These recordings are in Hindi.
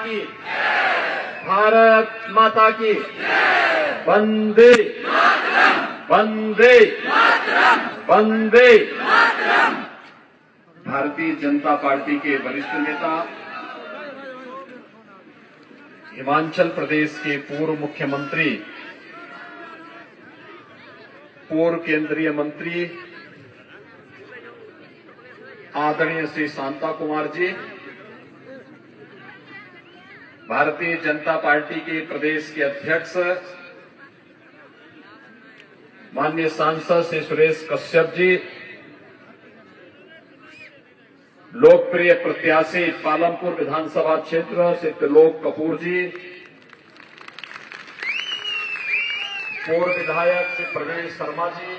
की, भारत माता की, वंदे वंदे वंदे। भारतीय जनता पार्टी के वरिष्ठ नेता, हिमाचल प्रदेश के पूर्व मुख्यमंत्री, पूर्व केंद्रीय मंत्री आदरणीय श्री शांता कुमार जी, भारतीय जनता पार्टी के प्रदेश के अध्यक्ष माननीय सांसद श्री सुरेश कश्यप जी, लोकप्रिय प्रत्याशी पालमपुर विधानसभा क्षेत्र से त्रिलोक कपूर जी, पूर्व विधायक श्री प्रवीण शर्मा जी,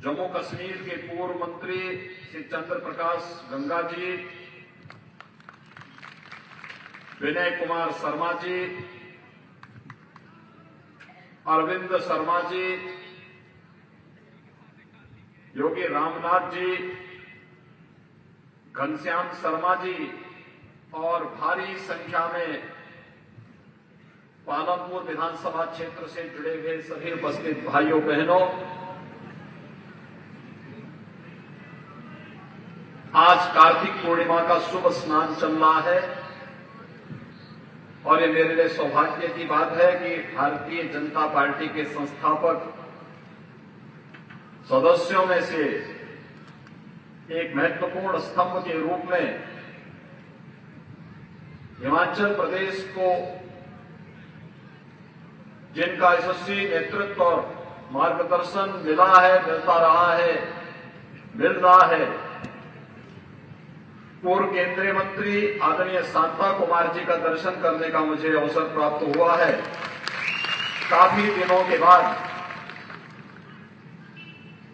जम्मू कश्मीर के पूर्व मंत्री श्री चंद्र प्रकाश गंगा जी, विनय कुमार शर्मा जी, अरविंद शर्मा जी, योगी रामनाथ जी, घनश्याम शर्मा जी और भारी संख्या में पालमपुर विधानसभा क्षेत्र से जुड़े हुए सभी उपस्थित भाइयों बहनों, आज कार्तिक पूर्णिमा का शुभ स्नान चल रहा है और ये मेरे लिए सौभाग्य की बात है कि भारतीय जनता पार्टी के संस्थापक सदस्यों में से एक महत्वपूर्ण स्तंभ के रूप में हिमाचल प्रदेश को जिनका यशस्वी नेतृत्व और मार्गदर्शन मिला है, मिलता रहा है, मिल रहा है, पूर्व केंद्रीय मंत्री आदरणीय शांता कुमार जी का दर्शन करने का मुझे अवसर प्राप्त हुआ है। काफी दिनों के बाद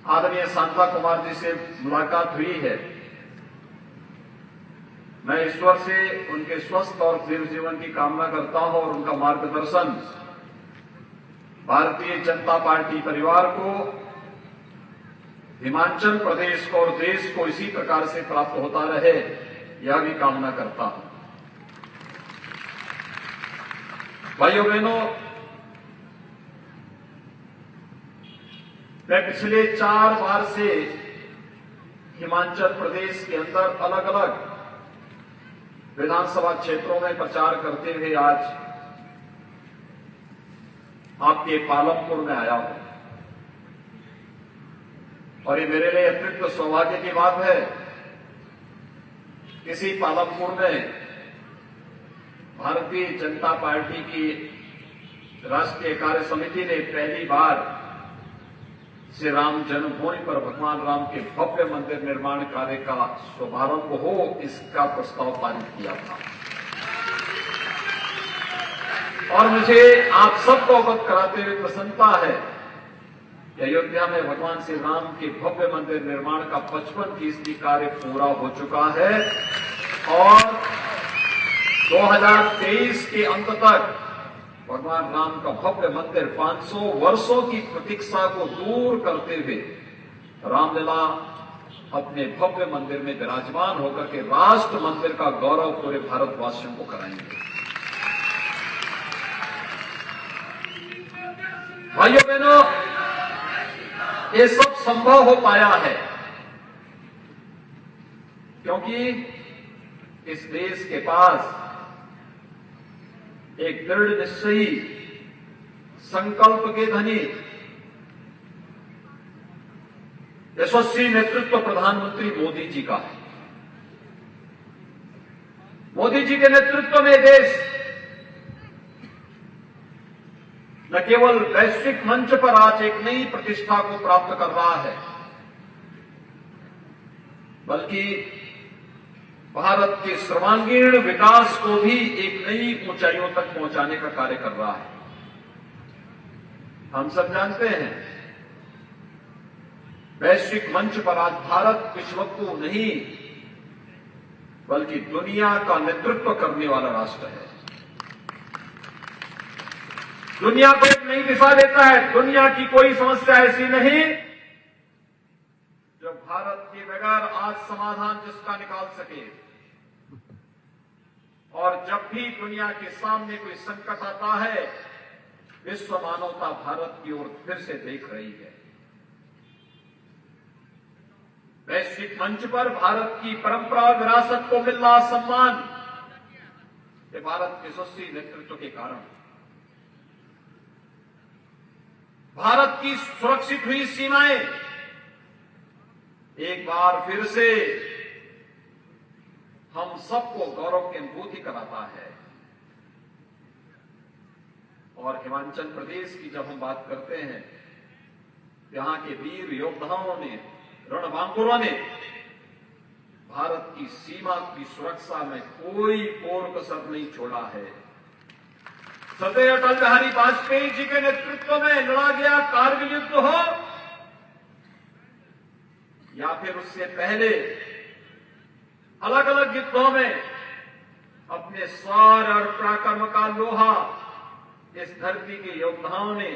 आदरणीय शांता कुमार जी से मुलाकात हुई है। मैं ईश्वर से उनके स्वस्थ और दीर्घ जीवन की कामना करता हूं और उनका मार्गदर्शन भारतीय जनता पार्टी परिवार को, हिमाचल प्रदेश को और देश को इसी प्रकार से प्राप्त होता रहे, यह भी कामना करता हूं। भाइयों बहनों, मैं पिछले 4 बार से हिमाचल प्रदेश के अंदर अलग अलग विधानसभा क्षेत्रों में प्रचार करते हुए आज आपके पालमपुर में आया हूं और ये मेरे लिए अतिरिक्त सौभाग्य की बात है। इसी पालमपुर में भारतीय जनता पार्टी की राष्ट्रीय कार्य समिति ने पहली बार श्री राम जन्मभूमि पर भगवान राम के भव्य मंदिर निर्माण कार्य का शुभारंभ हो, इसका प्रस्ताव पारित किया था और मुझे आप सबको अवगत कराते हुए प्रसन्नता है कि अयोध्या में भगवान श्री राम के भव्य मंदिर निर्माण का 55% कार्य पूरा हो चुका है और 2023 के अंत तक भगवान राम का भव्य मंदिर 500 वर्षों की प्रतीक्षा को दूर करते हुए रामलला अपने भव्य मंदिर में विराजमान होकर के राष्ट्र मंदिर का गौरव पूरे भारतवासियों को कराएंगे। भाइयों बहनों, ये सब संभव हो पाया है क्योंकि इस देश के पास एक दृढ़ निश्चयी, संकल्प के धनी, यशस्वी नेतृत्व प्रधानमंत्री मोदी जी का है। मोदी जी के नेतृत्व में देश न केवल वैश्विक मंच पर आज एक नई प्रतिष्ठा को प्राप्त कर रहा है, बल्कि भारत के सर्वांगीण विकास को भी एक नई ऊंचाइयों तक पहुंचाने का कार्य कर रहा है। हम सब जानते हैं, वैश्विक मंच पर आज भारत विश्व को नहीं बल्कि दुनिया का नेतृत्व करने वाला राष्ट्र है। दुनिया को एक नई दिशा देता है। दुनिया की कोई समस्या ऐसी नहीं जो जो भारत के बगैर आज समाधान जिसका निकाल सके। और जब भी दुनिया के सामने कोई संकट आता है, विश्व मानवता भारत की ओर फिर से देख रही है। वैश्विक मंच पर भारत की परंपरा और विरासत को मिल रहा सम्मान, ये भारत के यशस्वी नेतृत्व के कारण। भारत की सुरक्षित हुई सीमाएं एक बार फिर से हम सबको गौरव की अनुभूति कराता है। और हिमाचल प्रदेश की जब हम बात करते हैं, यहां के वीर योद्धाओं ने, रणबांकुरों ने भारत की सीमा की सुरक्षा में कोई कोर कसर नहीं छोड़ा है। सदैव अटल बिहारी वाजपेयी जी के नेतृत्व में लड़ा गया कारगिल युद्ध हो या फिर उससे पहले अलग अलग युद्धों में अपने शौर्य और पराक्रम का लोहा इस धरती के योद्धाओं ने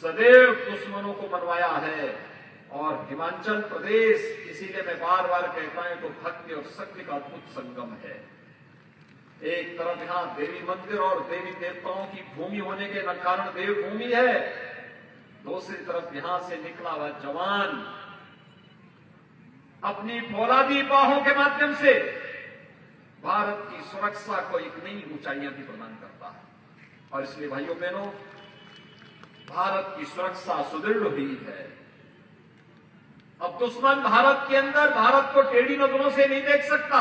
सदैव दुश्मनों को मनवाया है। और हिमाचल प्रदेश, इसीलिए मैं बार बार कहता हूं, तो भक्ति और शक्ति का अद्भुत संगम है। एक तरफ यहां देवी मंदिर और देवी देवताओं की भूमि होने के कारण देवभूमि है, दूसरी तरफ यहां से निकला हुआ जवान अपनी फौलादी बाहों के माध्यम से भारत की सुरक्षा को एक नई ऊंचाइयां भी प्रदान करता है। और इसलिए भाइयों बहनों, भारत की सुरक्षा सुदृढ़ हुई है। अब दुश्मन भारत के अंदर भारत को टेढ़ी नजरों से नहीं देख सकता।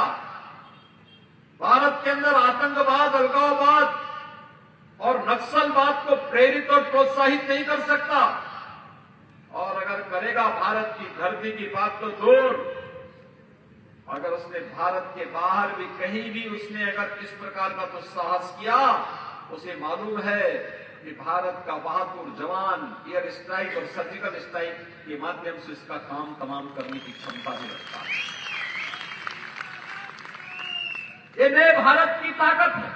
भारत के अंदर आतंकवाद, अलगाववाद और नक्सलवाद को प्रेरित और प्रोत्साहित नहीं कर सकता। और अगर करेगा भारत की धरती की बात तो दूर, अगर उसने भारत के बाहर भी कहीं भी उसने अगर इस प्रकार का तो साहस किया, उसे मालूम है कि भारत का बहादुर जवान एयर स्ट्राइक और सर्जिकल स्ट्राइक के माध्यम से इसका काम तमाम करने की क्षमता भी रखता है। ये नए भारत की ताकत है।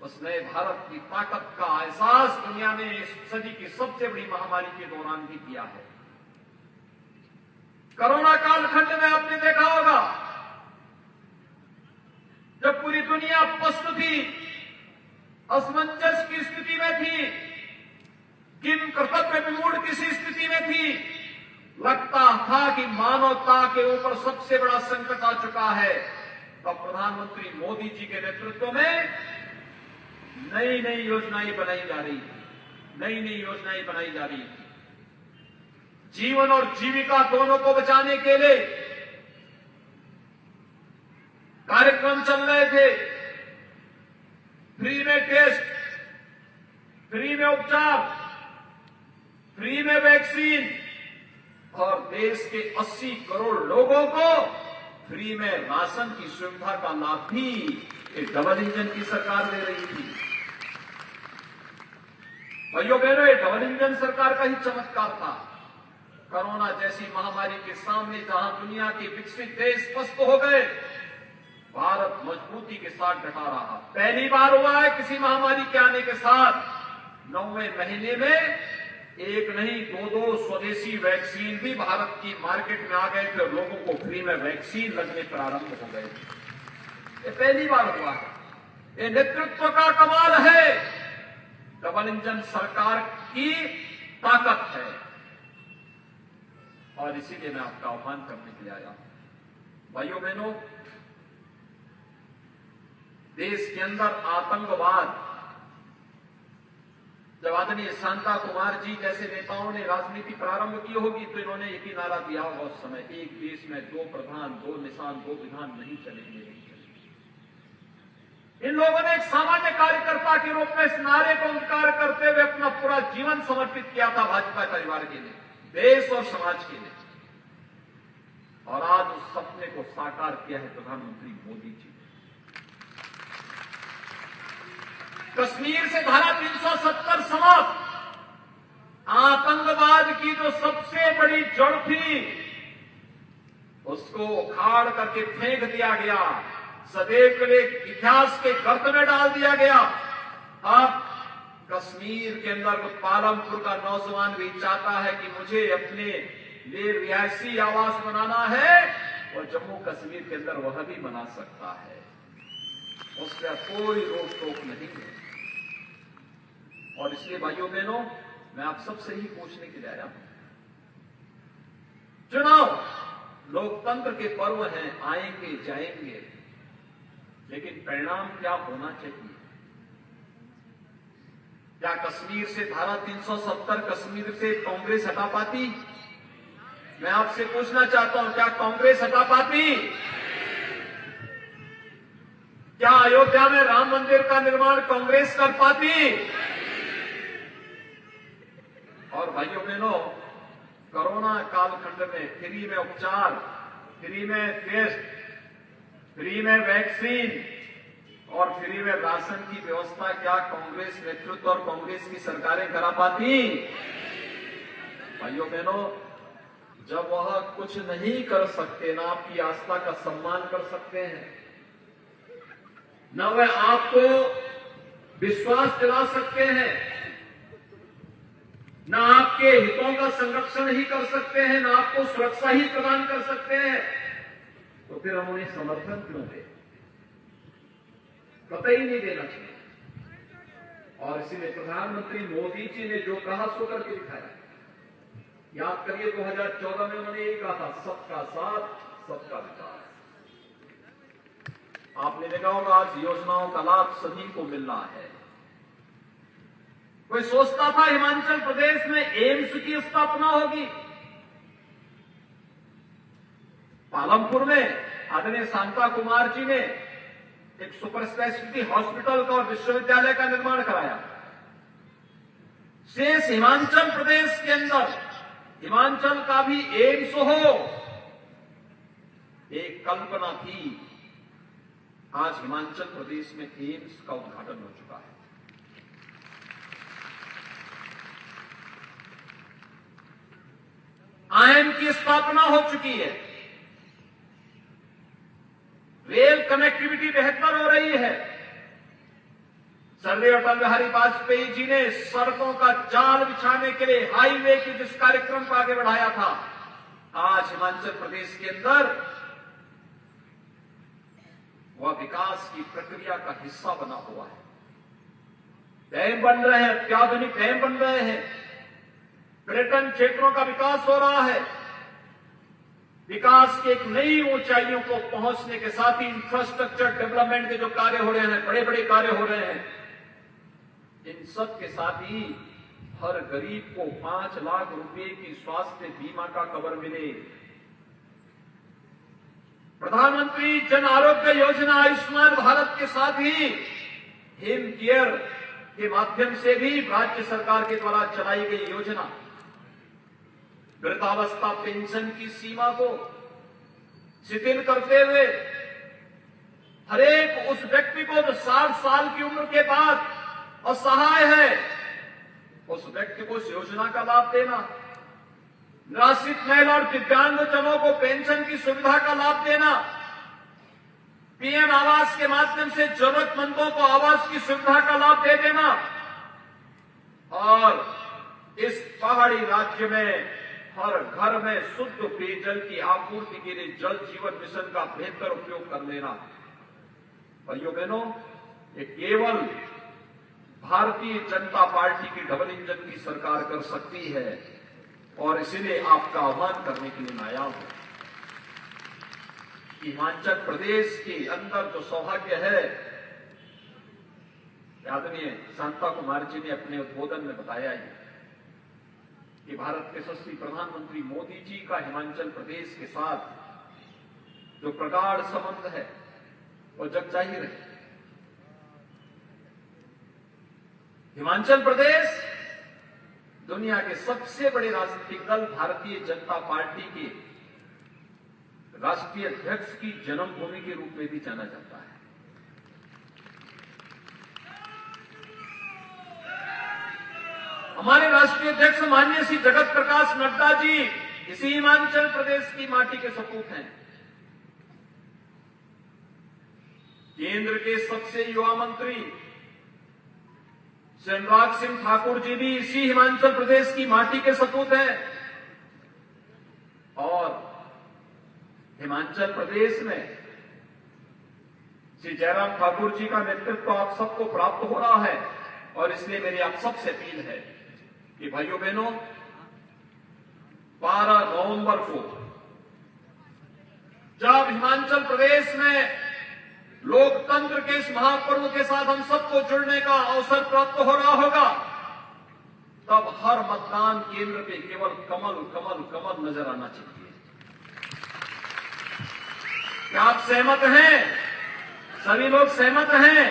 उस नए भारत की ताकत का एहसास दुनिया ने इस सदी की सबसे बड़ी महामारी के दौरान भी किया है। कोरोना कालखंड में आपने देखा होगा, जब पूरी दुनिया पस्त थी, असमंजस की स्थिति में थी, किम कर्तव्य विमूढ़ किसी स्थिति में थी, लगता था कि मानवता के ऊपर सबसे बड़ा संकट आ चुका है। तब प्रधानमंत्री मोदी जी के नेतृत्व में नई नई योजनाएं बनाई जा रही थी, नई नई योजनाएं बनाई जा रही थी। जीवन और जीविका दोनों को बचाने के लिए कार्यक्रम चल रहे थे। फ्री में टेस्ट, फ्री में उपचार, फ्री में वैक्सीन और देश के 80 करोड़ लोगों को फ्री में राशन की सुविधा का लाभ भी एक डबल इंजन की सरकार दे रही थी। भाइयों बहनों, ये डबल इंजन सरकार का ही चमत्कार था। कोरोना जैसी महामारी के सामने जहां दुनिया के विकसित देश पस्त हो गए, भारत मजबूती के साथ डटा रहा। पहली बार हुआ है किसी महामारी के आने के साथ 9वें महीने में एक नहीं दो स्वदेशी वैक्सीन भी भारत की मार्केट में आ गए थे और लोगों को फ्री में वैक्सीन लगने प्रारंभ हो गए थे। ये पहली बार हुआ है। ये नेतृत्व का कमाल है, डबल इंजन सरकार की ताकत है। और इसीलिए मैं आपका आह्वान करने के लिए आया हूं। भाइयों बहनों, देश के अंदर आतंकवाद, जब आदरणीय शांता कुमार जी जैसे नेताओं ने राजनीति प्रारंभ की होगी तो इन्होंने एक ही नारा दिया होगा उस समय, एक देश में 2 प्रधान, 2 निशान, 2 विधान नहीं चलेंगे, नहीं चलेंगे। इन लोगों ने एक सामान्य कार्यकर्ता के रूप में इस नारे को अंगीकार करते हुए अपना पूरा जीवन समर्पित किया था भाजपा परिवार के लिए, देश और समाज के लिए। और आज उस सपने को साकार किया है प्रधानमंत्री मोदी जी। कश्मीर से धारा 370 समाप्त। आतंकवाद की जो सबसे बड़ी जड़ थी उसको उखाड़ करके फेंक दिया गया, सदैव के लिए इतिहास के गर्त में डाल दिया गया। अब कश्मीर के अंदर पालमपुर का नौजवान भी चाहता है कि मुझे अपने लिए रिहायशी आवास बनाना है और जम्मू कश्मीर के अंदर वह भी बना सकता है, उसका कोई रोक टोक नहीं है। और इसलिए भाइयों बहनों, मैं आप सबसे ही पूछने के लिए आया हूं, चुनाव लोकतंत्र के पर्व हैं, आएंगे जाएंगे, लेकिन परिणाम क्या होना चाहिए? क्या कश्मीर से धारा 370 कश्मीर से कांग्रेस हटा पाती? मैं आपसे पूछना चाहता हूं, क्या कांग्रेस हटा पाती? क्या अयोध्या में राम मंदिर का निर्माण कांग्रेस कर पाती? और भाइयों बहनों, कोरोना कालखंड में फ्री में उपचार, फ्री में टेस्ट, फ्री में वैक्सीन और फ्री में राशन की व्यवस्था क्या कांग्रेस नेतृत्व और कांग्रेस की सरकारें करा पाती? भाइयों बहनों, जब वह कुछ नहीं कर सकते, ना आपकी आस्था का सम्मान कर सकते हैं, न वह आपको विश्वास दिला सकते हैं, न आपके हितों का संरक्षण ही कर सकते हैं, न आपको सुरक्षा ही प्रदान कर सकते हैं, तो फिर हम उन्हें समर्थन क्यों दें? कतई नहीं देना चाहिए। और इसीलिए प्रधानमंत्री मोदी जी ने जो कहा सो करके दिखाया। याद करिए 2014 में उन्होंने यही कहा था, सबका साथ सबका विकास। आपने देखा होगा आज योजनाओं का लाभ सभी को मिल रहा है। कोई सोचता था हिमाचल प्रदेश में एम्स की स्थापना होगी? पालमपुर में आदरणीय शांता कुमार जी ने एक सुपर स्पेशलिटी हॉस्पिटल का और विश्वविद्यालय का निर्माण कराया। शेष हिमाचल प्रदेश के अंदर हिमाचल का भी एम्स हो, एक कल्पना थी। आज हिमाचल प्रदेश में एम्स का उद्घाटन हो चुका है। आईएम की स्थापना हो चुकी है। रेल कनेक्टिविटी बेहतर हो रही है। सर्दार अटल बिहारी वाजपेयी जी ने सड़कों का जाल बिछाने के लिए हाईवे के जिस कार्यक्रम को आगे बढ़ाया था, आज हिमाचल प्रदेश के अंदर वह विकास की प्रक्रिया का हिस्सा बना हुआ है। डैम बन रहे हैं, अत्याधुनिक डैम बन रहे हैं, पर्यटन क्षेत्रों का विकास हो रहा है। विकास की एक नई ऊंचाइयों को पहुंचने के साथ ही इंफ्रास्ट्रक्चर डेवलपमेंट के जो कार्य हो रहे हैं, बड़े बड़े कार्य हो रहे हैं, इन सब के साथ ही हर गरीब को 5 लाख रुपए की स्वास्थ्य बीमा का कवर मिले। प्रधानमंत्री जन आरोग्य योजना आयुष्मान भारत के साथ ही हिम केयर के माध्यम से भी राज्य सरकार के द्वारा चलाई गई योजना वृद्धावस्था पेंशन की सीमा को शिथिल करते हुए हरेक उस व्यक्ति को जो 60 साल की उम्र के बाद असहाय है, उस व्यक्ति को इस योजना का लाभ देना, निराश्रित महिला और दिव्यांगजनों को पेंशन की सुविधा का लाभ देना, पीएम आवास के माध्यम से जरूरतमंदों को आवास की सुविधा का लाभ दे देना और इस पहाड़ी राज्य में हर घर में शुद्ध पेयजल की आपूर्ति के लिए जल जीवन मिशन का बेहतर उपयोग कर लेना। भाइयों बहनों, ये केवल भारतीय जनता पार्टी की डबल इंजन की सरकार कर सकती है और इसीलिए आपका आह्वान करने के लिए मैं आया हूं। हिमाचल प्रदेश के अंदर जो सौभाग्य है, आदरणीय शांता कुमार जी ने अपने उद्बोधन में बताया है कि भारत के यशस्वी प्रधानमंत्री मोदी जी का हिमाचल प्रदेश के साथ जो प्रगाढ़ संबंध है वो जग जाहिर है। हिमाचल प्रदेश दुनिया के सबसे बड़े राजनीतिक दल भारतीय जनता पार्टी के राष्ट्रीय अध्यक्ष की जन्मभूमि के रूप में भी जाना जाता है। हमारे राष्ट्रीय अध्यक्ष माननीय श्री जगत प्रकाश नड्डा जी इसी हिमाचल प्रदेश की माटी के सपूत हैं। केंद्र के सबसे युवा मंत्री अनुराग सिंह ठाकुर जी भी इसी हिमाचल प्रदेश की माटी के सपूत हैं। और हिमाचल प्रदेश में श्री जयराम ठाकुर जी का नेतृत्व आप सबको प्राप्त हो रहा है और इसलिए मेरी आप सबसे अपील है कि भाइयों बहनों 12 नवंबर को जब हिमाचल प्रदेश में लोकतंत्र के इस महापर्व के साथ हम सबको जुड़ने का अवसर प्राप्त हो रहा होगा, तब हर मतदान केंद्र पे केवल कमल कमल कमल नजर आना चाहिए। क्या आप सहमत हैं? सभी लोग सहमत हैं?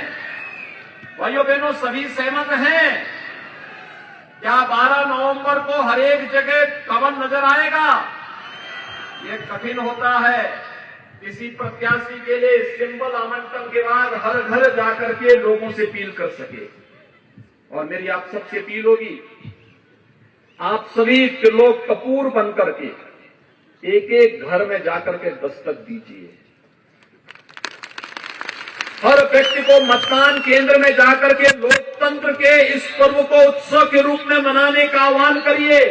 भाइयों बहनों, सभी सहमत हैं? क्या 12 नवंबर को हर एक जगह कमल नजर आएगा? ये कठिन होता है किसी प्रत्याशी के लिए सिंबल आवंटन के बाद हर घर जाकर के लोगों से अपील कर सके। और मेरी आप सबसे अपील होगी, आप सभी त्रिलोक कपूर बनकर के एक एक घर में जाकर के दस्तक दीजिए। हर व्यक्ति को मतदान केंद्र में जाकर के लोकतंत्र के इस पर्व को उत्सव के रूप में मनाने का आह्वान करिए।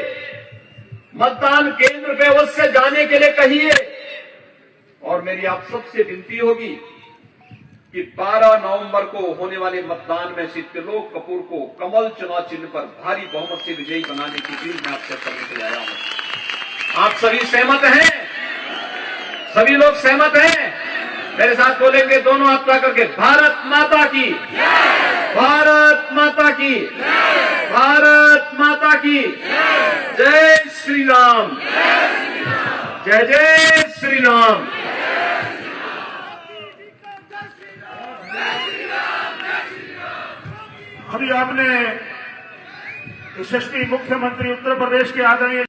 मतदान केंद्र पे अवश्य जाने के लिए कहिए। और मेरी आप सबसे विनती होगी कि 12 नवंबर को होने वाले मतदान में श्री त्रिलोक कपूर को कमल चुनाव चिन्ह पर भारी बहुमत से विजयी बनाने की अपील मैं आपसे करने के लिए आया हूं। आप सभी सहमत हैं? सभी लोग सहमत हैं? मेरे साथ बोलेंगे दोनों हाथ उठा करके, भारत माता की, भारत माता की, भारत माता की, जय श्री राम, जय जय श्री राम। अभी आपने यशस्वी मुख्यमंत्री उत्तर प्रदेश के आदरणीय